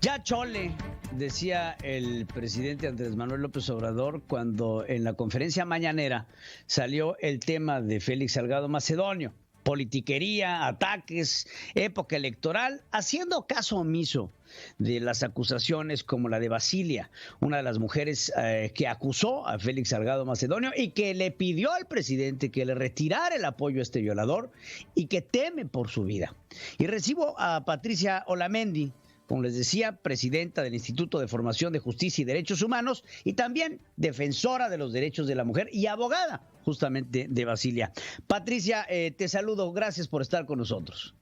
Ya chole, decía el presidente Andrés Manuel López Obrador cuando en la conferencia mañanera salió el tema de Félix Salgado Macedonio. Politiquería, ataques, época electoral, haciendo caso omiso de las acusaciones como la de Basilia, una de las mujeres que acusó a Félix Salgado Macedonio y que le pidió al presidente que le retirara el apoyo a este violador y que teme por su vida. Y recibo a Patricia Olamendi, como les decía, presidenta del Instituto de Formación de Justicia y Derechos Humanos y también defensora de los derechos de la mujer y abogada justamente de Basilia. Patricia, te saludo, gracias por estar con nosotros.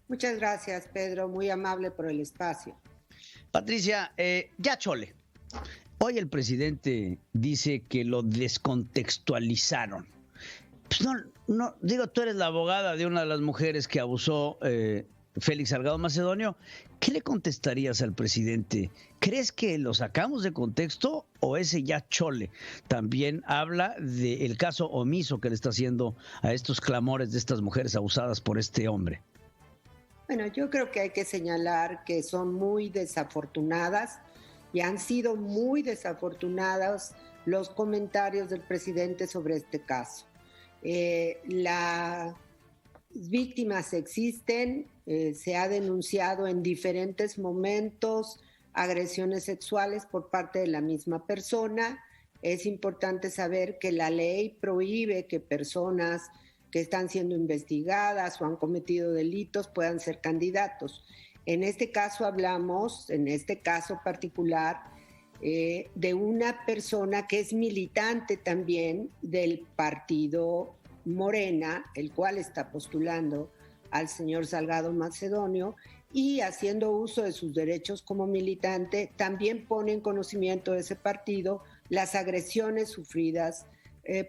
Muchas gracias, Pedro, muy amable por el espacio. Patricia, ya chole. Hoy el presidente dice que lo descontextualizaron. Pues no, digo, tú eres la abogada de una de las mujeres que abusó Félix Salgado Macedonio. ¿Qué le contestarías al presidente? ¿Crees que lo sacamos de contexto o ese ya chole también habla del caso omiso que le está haciendo a estos clamores de estas mujeres abusadas por este hombre? Bueno, yo creo que hay que señalar que son muy desafortunadas y han sido muy desafortunados los comentarios del presidente sobre este caso. Las víctimas existen, se ha denunciado en diferentes momentos agresiones sexuales por parte de la misma persona. Es importante saber que la ley prohíbe que personas que están siendo investigadas o han cometido delitos puedan ser candidatos. En este caso hablamos, en este caso particular, de una persona que es militante también del partido Morena, el cual está postulando al señor Salgado Macedonio y haciendo uso de sus derechos como militante, también pone en conocimiento de ese partido las agresiones sufridas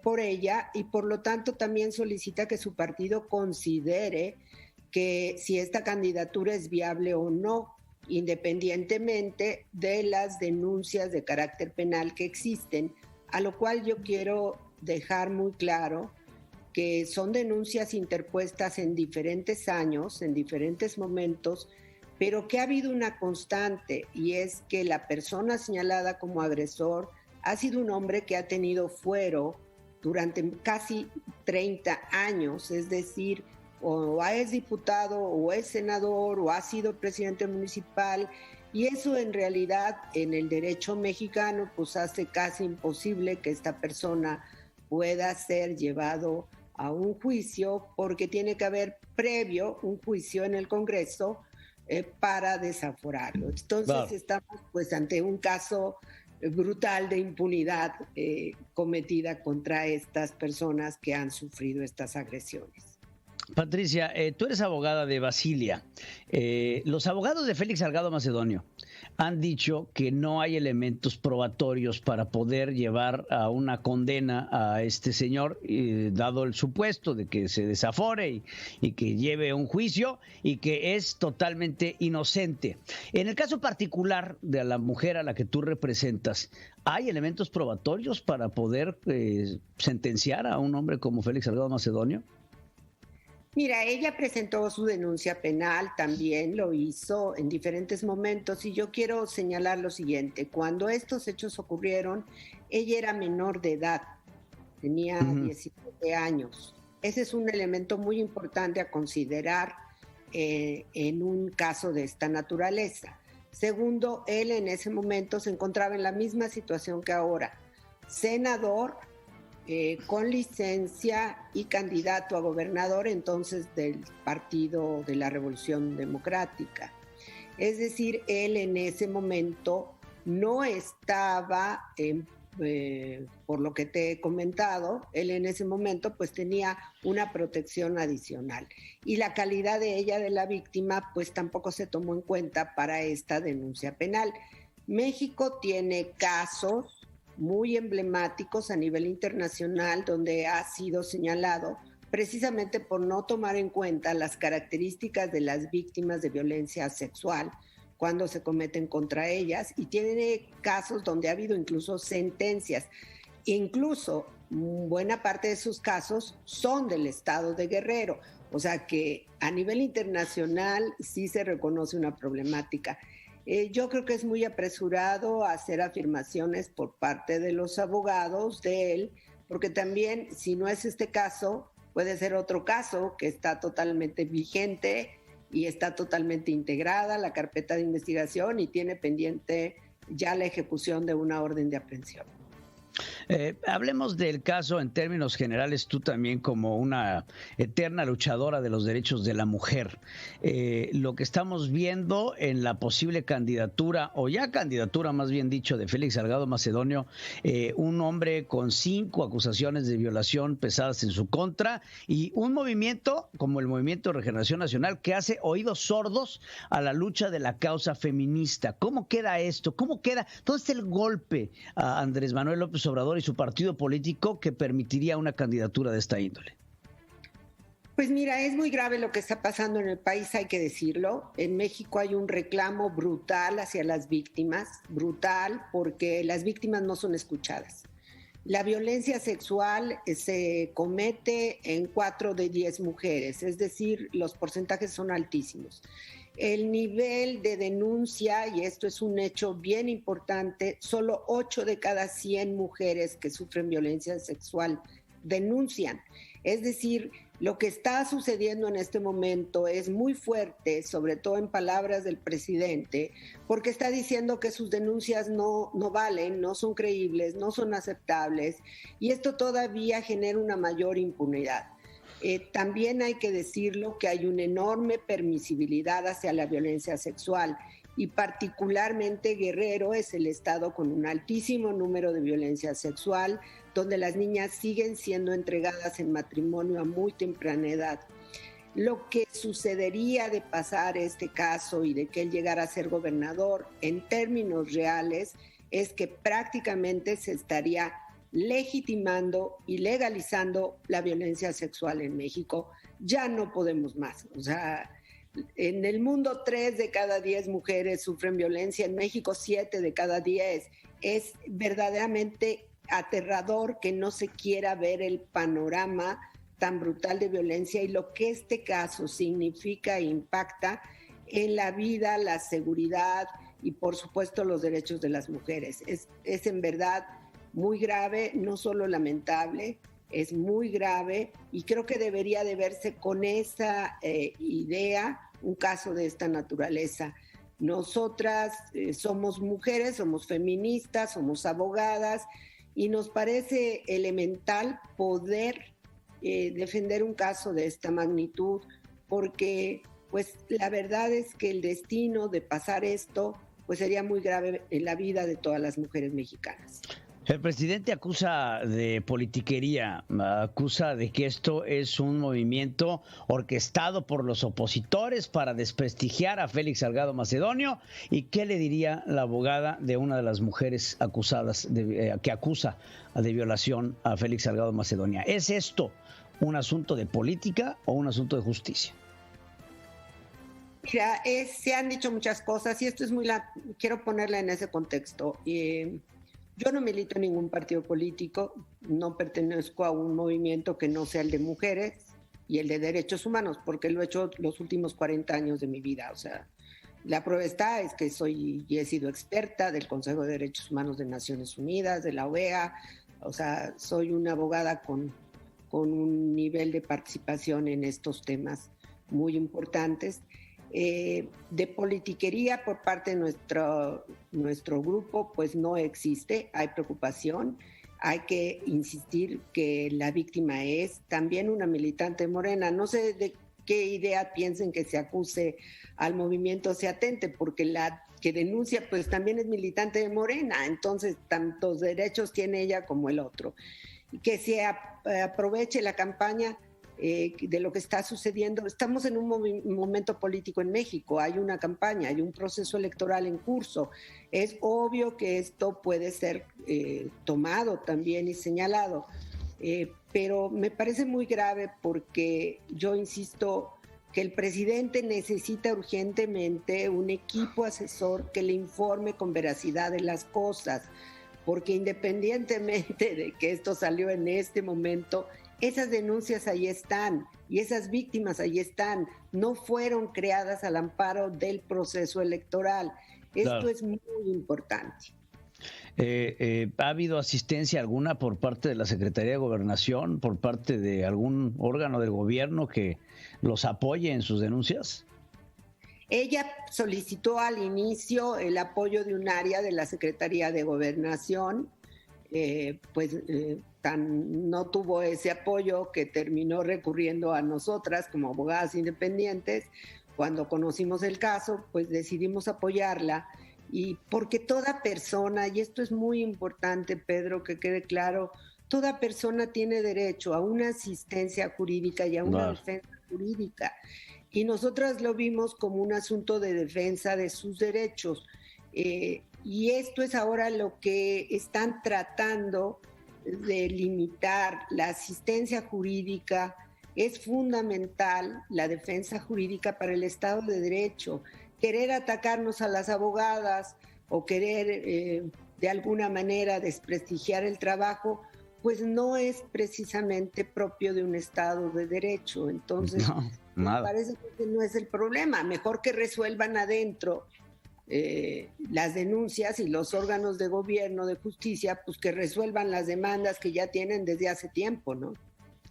por ella y por lo tanto también solicita que su partido considere que si esta candidatura es viable o no, independientemente de las denuncias de carácter penal que existen, a lo cual yo quiero dejar muy claro que son denuncias interpuestas en diferentes años, en diferentes momentos, pero que ha habido una constante y es que la persona señalada como agresor ha sido un hombre que ha tenido fuero durante casi 30 años, es decir, o es diputado o es senador o ha sido presidente municipal, y eso en realidad en el derecho mexicano pues hace casi imposible que esta persona pueda ser llevado a un juicio porque tiene que haber previo un juicio en el Congreso para desaforarlo. Entonces claro, estamos pues ante un caso brutal de impunidad cometida contra estas personas que han sufrido estas agresiones. Patricia, tú eres abogada de Basilia. Los abogados de Félix Salgado Macedonio han dicho que no hay elementos probatorios para poder llevar a una condena a este señor, dado el supuesto de que se desafore y que lleve un juicio y que es totalmente inocente. En el caso particular de la mujer a la que tú representas, ¿hay elementos probatorios para poder sentenciar a un hombre como Félix Salgado Macedonio? Mira, ella presentó su denuncia penal, también lo hizo en diferentes momentos y yo quiero señalar lo siguiente. Cuando estos hechos ocurrieron, ella era menor de edad, tenía 17 años. Ese es un elemento muy importante a considerar en un caso de esta naturaleza. Segundo, él en ese momento se encontraba en la misma situación que ahora, senador, con licencia y candidato a gobernador entonces del Partido de la Revolución Democrática. Es decir, él en ese momento no estaba, por lo que te he comentado, él en ese momento pues tenía una protección adicional. Y la calidad de ella, de la víctima, pues tampoco se tomó en cuenta para esta denuncia penal. México tiene casos muy emblemáticos a nivel internacional donde ha sido señalado precisamente por no tomar en cuenta las características de las víctimas de violencia sexual cuando se cometen contra ellas, y tiene casos donde ha habido incluso sentencias. Incluso buena parte de esos casos son del estado de Guerrero, o sea que a nivel internacional sí se reconoce una problemática. Yo creo que es muy apresurado hacer afirmaciones por parte de los abogados de él, porque también, si no es este caso, puede ser otro caso que está totalmente vigente y está totalmente integrada la carpeta de investigación y tiene pendiente ya la ejecución de una orden de aprehensión. Hablemos del caso en términos generales, tú también como una eterna luchadora de los derechos de la mujer. Lo que estamos viendo en la posible candidatura, o ya candidatura más bien dicho, de Félix Salgado Macedonio, un hombre con 5 acusaciones de violación pesadas en su contra y un movimiento como el Movimiento de Regeneración Nacional que hace oídos sordos a la lucha de la causa feminista. ¿Cómo queda esto? ¿Cómo queda? ¿Dónde está el golpe a Andrés Manuel López Obrador y su partido político que permitiría una candidatura de esta índole? Pues mira, es muy grave lo que está pasando en el país, hay que decirlo. En México hay un reclamo brutal hacia las víctimas, brutal, porque las víctimas no son escuchadas. La violencia sexual se comete en 4 de 10 mujeres, es decir, los porcentajes son altísimos. El nivel de denuncia, y esto es un hecho bien importante, solo 8 de cada 100 mujeres que sufren violencia sexual denuncian. Es decir, lo que está sucediendo en este momento es muy fuerte, sobre todo en palabras del presidente, porque está diciendo que sus denuncias no valen, no son creíbles, no son aceptables, y esto todavía genera una mayor impunidad. También hay que decirlo que hay una enorme permisibilidad hacia la violencia sexual y particularmente Guerrero es el estado con un altísimo número de violencia sexual, donde las niñas siguen siendo entregadas en matrimonio a muy temprana edad. Lo que sucedería de pasar este caso y de que él llegara a ser gobernador en términos reales es que prácticamente se estaría legitimando y legalizando la violencia sexual en México. Ya no podemos más. O sea, en el mundo 3 de cada 10 mujeres sufren violencia, en México 7 de cada 10. Es verdaderamente aterrador que no se quiera ver el panorama tan brutal de violencia y lo que este caso significa e impacta en la vida, la seguridad y por supuesto los derechos de las mujeres. Es en verdad muy grave, no solo lamentable, es muy grave y creo que debería de verse con esa idea un caso de esta naturaleza. Nosotras somos mujeres, somos feministas, somos abogadas y nos parece elemental poder defender un caso de esta magnitud porque pues la verdad es que el destino de pasar esto pues sería muy grave en la vida de todas las mujeres mexicanas. El presidente acusa de politiquería, acusa de que esto es un movimiento orquestado por los opositores para desprestigiar a Félix Salgado Macedonio. ¿Y qué le diría la abogada de una de las mujeres acusadas, que acusa de violación a Félix Salgado Macedonio? ¿Es esto un asunto de política o un asunto de justicia? Mira, se han dicho muchas cosas y esto es quiero ponerla en ese contexto. Yo no milito en ningún partido político, no pertenezco a un movimiento que no sea el de mujeres y el de derechos humanos, porque lo he hecho los últimos 40 años de mi vida. O sea, la prueba está, es que he sido experta del Consejo de Derechos Humanos de Naciones Unidas, de la OEA, o sea, soy una abogada con un nivel de participación en estos temas muy importantes. De politiquería por parte de nuestro grupo pues no existe, hay preocupación, hay que insistir que la víctima es también una militante de Morena. No sé de qué idea piensen que se acuse al movimiento Se Atente, porque la que denuncia pues también es militante de Morena, entonces tantos derechos tiene ella como el otro. Y que se aproveche la campaña de lo que está sucediendo. Estamos en un momento político en México, hay una campaña, hay un proceso electoral en curso. Es obvio que esto puede ser tomado también y señalado, pero me parece muy grave porque yo insisto que el presidente necesita urgentemente un equipo asesor que le informe con veracidad de las cosas, porque independientemente de que esto salió en este momento, esas denuncias ahí están y esas víctimas ahí están, no fueron creadas al amparo del proceso electoral. Esto Claro. es muy importante. ¿Ha habido asistencia alguna por parte de la Secretaría de Gobernación, por parte de algún órgano del gobierno que los apoye en sus denuncias? Ella solicitó al inicio el apoyo de un área de la Secretaría de Gobernación, no tuvo ese apoyo que terminó recurriendo a nosotras como abogadas independientes. Cuando conocimos el caso, pues decidimos apoyarla, y porque toda persona, y esto es muy importante, Pedro, que quede claro, toda persona tiene derecho a una asistencia jurídica y a una defensa jurídica. Y nosotras lo vimos como un asunto de defensa de sus derechos. Y esto es ahora lo que están tratando de limitar. La asistencia jurídica es fundamental, la defensa jurídica para el Estado de Derecho. Querer atacarnos a las abogadas o querer de alguna manera desprestigiar el trabajo, pues no es precisamente propio de un Estado de Derecho. Entonces, me parece que no es el problema. Mejor que resuelvan adentro las denuncias, y los órganos de gobierno, de justicia, pues que resuelvan las demandas que ya tienen desde hace tiempo, ¿no?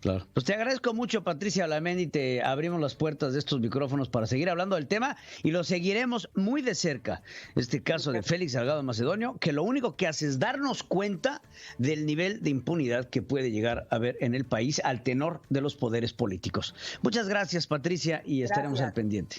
Claro. Pues te agradezco mucho, Patricia Olamendi, te abrimos las puertas de estos micrófonos para seguir hablando del tema y lo seguiremos muy de cerca. Este caso de Félix Salgado Macedonio, que lo único que hace es darnos cuenta del nivel de impunidad que puede llegar a haber en el país al tenor de los poderes políticos. Muchas gracias, Patricia, y estaremos al pendiente.